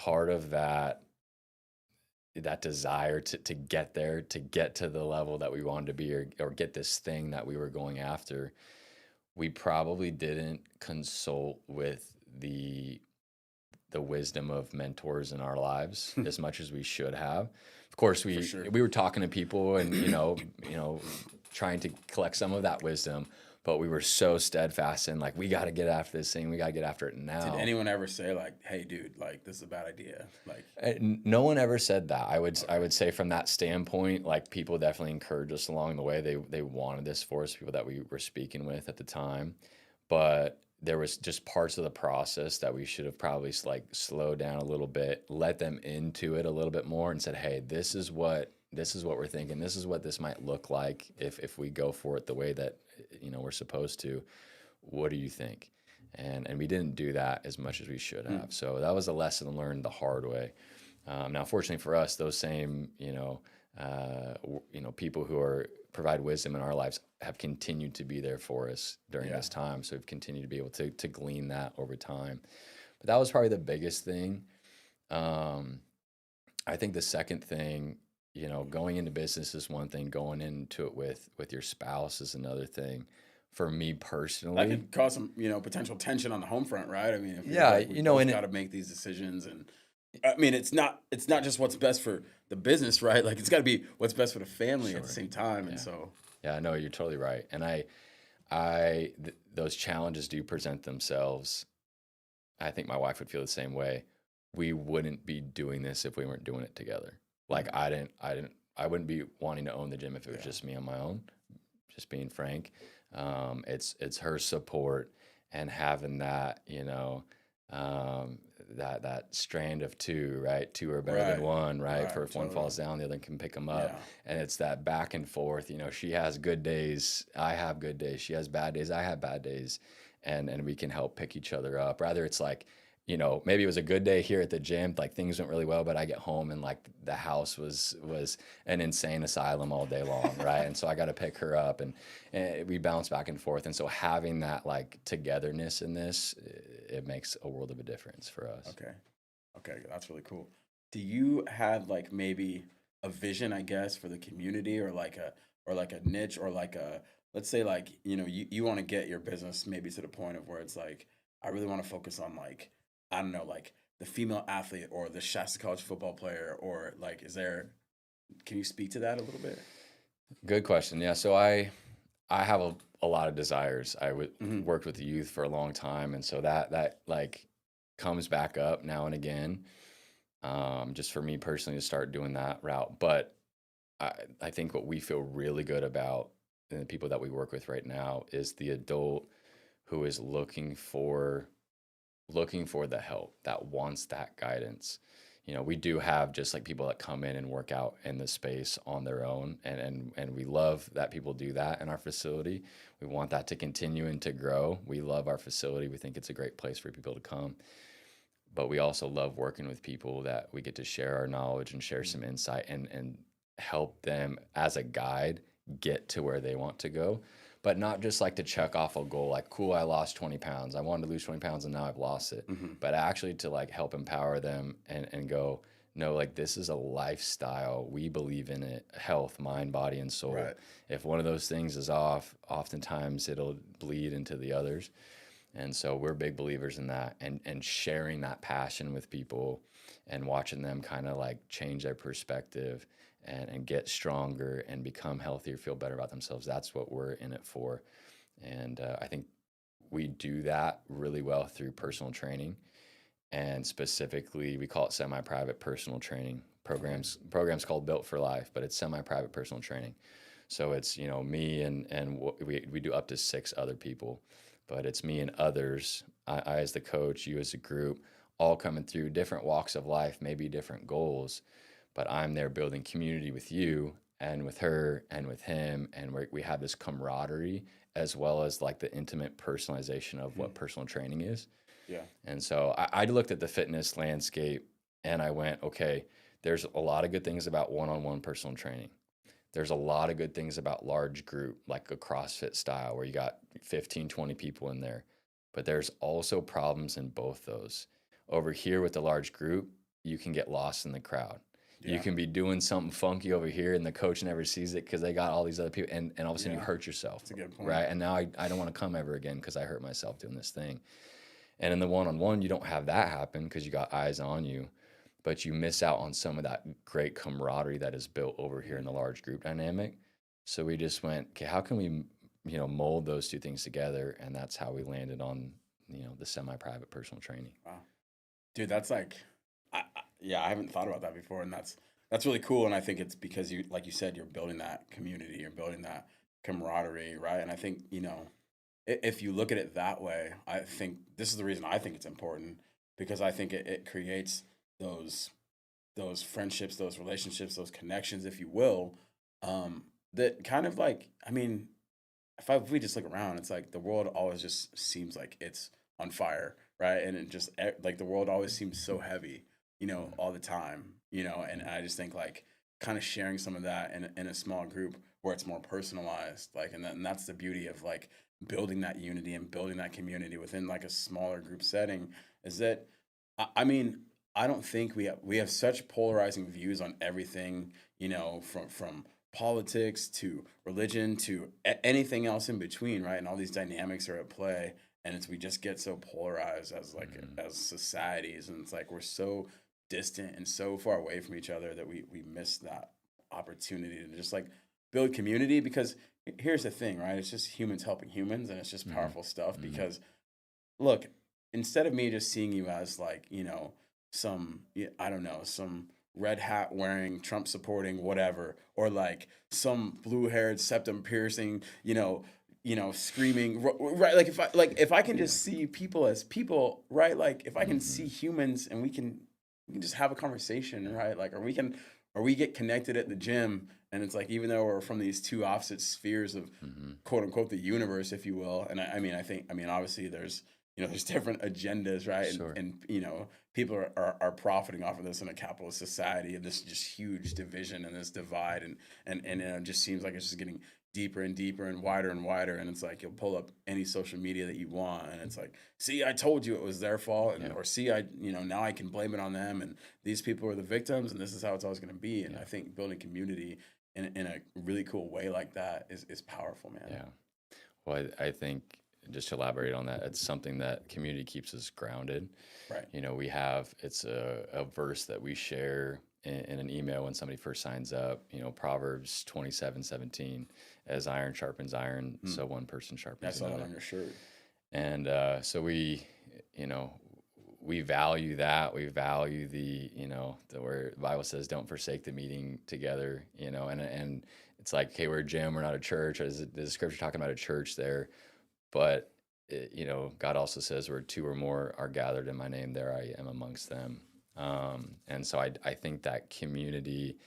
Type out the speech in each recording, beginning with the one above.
part of that desire to get there, to get to the level that we wanted to be, or get this thing that we were going after, we probably didn't consult with the wisdom of mentors in our lives as much as we should have. Of course, For we sure. we were talking to people and trying to collect some of that wisdom, but we were so steadfast in like, we got to get after this thing. We got to get after it Did now. anyone ever say like, "Hey, dude, like this is a bad idea"? Like, No one ever said that. I okay, would say from that standpoint, like people definitely encouraged us along the way. They wanted this for us, people that we were speaking with at the time, but there was just parts of the process that we should have probably like slowed down a little bit, let them into it a little bit more, and said, "Hey, this is what we're thinking. This is what this might look like if we go for it the way that we're supposed to. What do you think?" And we didn't do that as much as we should hmm, have. So that was a lesson learned the hard way. Now, fortunately for us, those same people who are provide wisdom in our lives have continued to be there for us during yeah, this time. So we've continued to be able to glean that over time. But that was probably the biggest thing. Um, I think the second thing, going into business is one thing, going into it with your spouse is another thing. For me that personally, could cause some potential tension on the home front, right? I mean, it feels yeah, like we both and got to make these decisions, and I mean, it's not just what's best for the business, right? Like it's got to be what's best for the family at the sure, same time, and yeah, so yeah, no, you're totally right. And those challenges do present themselves. I think my wife would feel the same way. We wouldn't be doing this if we weren't doing it together. Like right, I wouldn't be wanting to own the gym if it was yeah, just me on my own. Just being frank, it's her support and having that, um, that strand of two, right? Two are better than right, one, right? For right, if one totally, falls down, the other can pick them up, yeah, and it's that back and forth. She has good days, I have good days. She has bad days, I have bad days, and we can help pick each other up. Rather, it's like, maybe it was a good day here at the gym, like things went really well, but I get home and like the house was an insane asylum all day long, right? And so I got to pick her up, and we bounce back and forth. And so having that like togetherness in this, it makes a world of a difference for us. okay, okay, that's really cool. Do you have like maybe a vision, I guess, for the community, or like a niche, or like a, let's say like you want to get your business maybe to the point of where it's like, I really want to focus on like, I don't know, like the female athlete or the Shasta College football player, or like, can you speak to that a little bit? Good question. Yeah. So I have a lot of desires. Hmm. Worked with the youth for a long time, and so that like comes back up now and again. Just for me personally to start doing that route. But I, I think what we feel really good about, and the people that we work with right now, is the adult who is looking for the help, that wants that guidance. We do have just like people that come in and work out in the space on their own, and we love that people do that in our facility. We want that to continue and to grow. We love our facility. We think it's a great place for people to come, but we also love working with people that we get to share our knowledge and share some insight and help them as a guide get to where they want to go, but not just like to check off a goal like, cool, I lost 20 pounds, I wanted to lose 20 pounds and now I've lost it, Hmm. but actually to like help empower them and go, no, like this is a lifestyle, we believe in it, health, mind, body, and soul. Right. If one of those things is off, oftentimes it'll bleed into the others. And so we're big believers in that, and sharing that passion with people and watching them kind of like change their perspective and get stronger and become healthier, feel better about themselves. That's what we're in it for. And I think we do that really well through personal training, and specifically we call it semi-private personal training Okay. programs called Built for Life, but it's semi-private personal training. So it's me and we do up to 6 other people, but it's me and others. I as the coach, you as a group, all coming through different walks of life, maybe different goals, but I'm there building community with you and with her and with him, and we have this camaraderie as well as like the intimate personalization of Hmm. what personal training is. Yeah. And so I looked at the fitness landscape and I went, okay, there's a lot of good things about one-on-one personal training. There's a lot of good things about large group, like a CrossFit style where you got 15, 20 people in there. But there's also problems in both those. Over here with the large group, you can get lost in the crowd. You Yeah. can be doing something funky over here and the coach never sees it because they got all these other people, and all of a sudden you Yeah. hurt yourself. That's a good point. Right. And now I don't want to come ever again because I hurt myself doing this thing. And in the one-on-one, you don't have that happen because you got eyes on you, but you miss out on some of that great camaraderie that is built over here in the large group dynamic. So we just went, okay, how can we, mold those two things together? And that's how we landed on, the semi-private personal training. Wow. Dude, that's like, yeah, I haven't thought about that before, and that's really cool. And I think it's because you, like you said, you're building that community, you're building that camaraderie, right? And I think, if you look at it that way, I think this is the reason I think it's important, because I think it creates those friendships, those relationships, those connections, if you will, that kind of like, I mean, if we just look around, it's like the world always just seems like it's on fire, right? And it just like the world always seems so heavy, all the time, and I just think like kind of sharing some of that in a small group where it's more personalized, like, and that's the beauty of like building that unity and building that community within like a smaller group setting, is that, I mean, I don't think we have such polarizing views on everything, from politics to religion to anything else in between, right? And all these dynamics are at play, and we just get so polarized as like as societies, and it's like we're so distant and so far away from each other that we miss that opportunity to just like build community. Because here's the thing, right? It's just humans helping humans, and it's just powerful stuff. Because look, instead of me just seeing you as like, some, I don't know, some red hat wearing, Trump supporting, whatever, or like some blue haired, septum piercing, screaming, right? Like if I can just see people as people, right? Like if I can see humans, and we can just have a conversation, right? Like, or we get connected at the gym, and it's like, even though we're from these two opposite spheres of quote unquote the universe, if you will. And I mean, obviously there's different agendas, right? Sure. And people are profiting off of this in a capitalist society, and this just huge division and this divide, and it just seems like it's just getting deeper and deeper and wider, and it's like you'll pull up any social media that you want, and it's like, see, I told you it was their fault, and or see, now I can blame it on them, and these people are the victims, and this is how it's always going to be. And I think building community in a really cool way like that is powerful, man. Yeah. Well, I think, just to elaborate on that, it's something that community keeps us grounded. Right. It's a verse that we share in an email when somebody first signs up, Proverbs 27:17, as iron sharpens iron, so one person sharpens another. I saw that on your shirt. And so we value that. We value where the Bible says, don't forsake the meeting together, and it's like, okay, we're a gym, we're not a church. Is the scripture talking about a church there? But, God also says, where two or more are gathered in my name, there I am amongst them. And so I think that community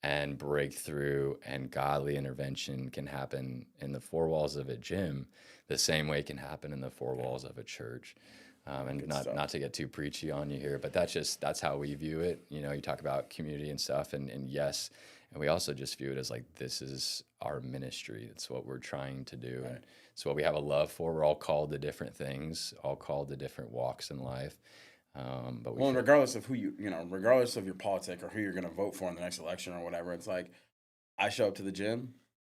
and breakthrough and godly intervention can happen in the four walls of a gym the same way it can happen in the four walls of a church. And not to get too preachy on you here, but that's how we view it. You talk about community and stuff, and yes, and we also just view it as like, this is our ministry. It's what we're trying to do. Right. And it's what we have a love for. We're all called to different things, all called to different walks in life. But regardless of regardless of your politic or who you're going to vote for in the next election or whatever, it's like, I show up to the gym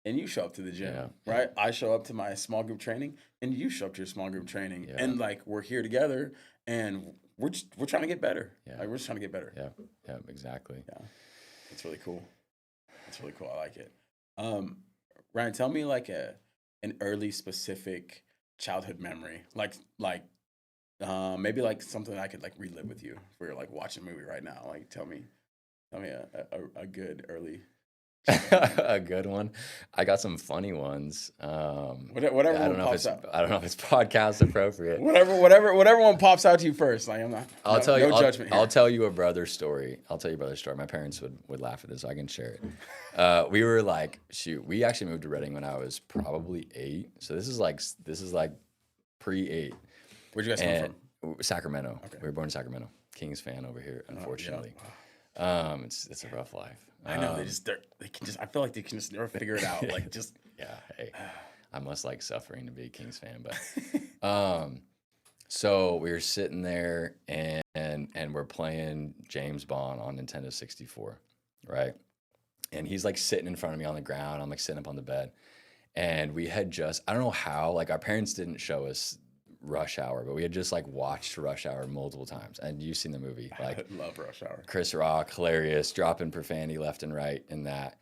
and you show up to the gym, right? I show up to my small group training and you show up to your small group training, and like, we're here together, and we're trying to get better. Like, we're just trying to get better. Yeah, exactly. Yeah, that's really cool. I like it. Ryan, tell me like an early specific childhood memory, like maybe like something I could like relive with you. If we were like watching a movie right now, like tell me a good early a good one. I got some funny ones. Whatever I don't one know pops out. I don't know if it's podcast appropriate. Whatever one pops out to you first. Like, I'm not. I'll tell you. No judgment here. I'll tell you a brother's story. My parents would laugh at this, so I can share it. We were like, we actually moved to Redding when I was probably 8. So this is like pre-8. Where'd you guys come from? Sacramento. Okay. We were born in Sacramento. Kings fan over here, unfortunately. Yeah. It's a rough life. I know they can just. I feel like they can just never figure it out. Like, just yeah. Hey, I must like suffering to be a Kings fan, but So we were sitting there and we're playing James Bond on Nintendo 64, right? And he's like sitting in front of me on the ground. I'm like sitting up on the bed. And we had just, I don't know how, like our parents didn't show us Rush Hour, but we had just like watched Rush Hour multiple times. And you've seen the movie, I like love Rush Hour. Chris Rock, hilarious, dropping profanity left and right in that.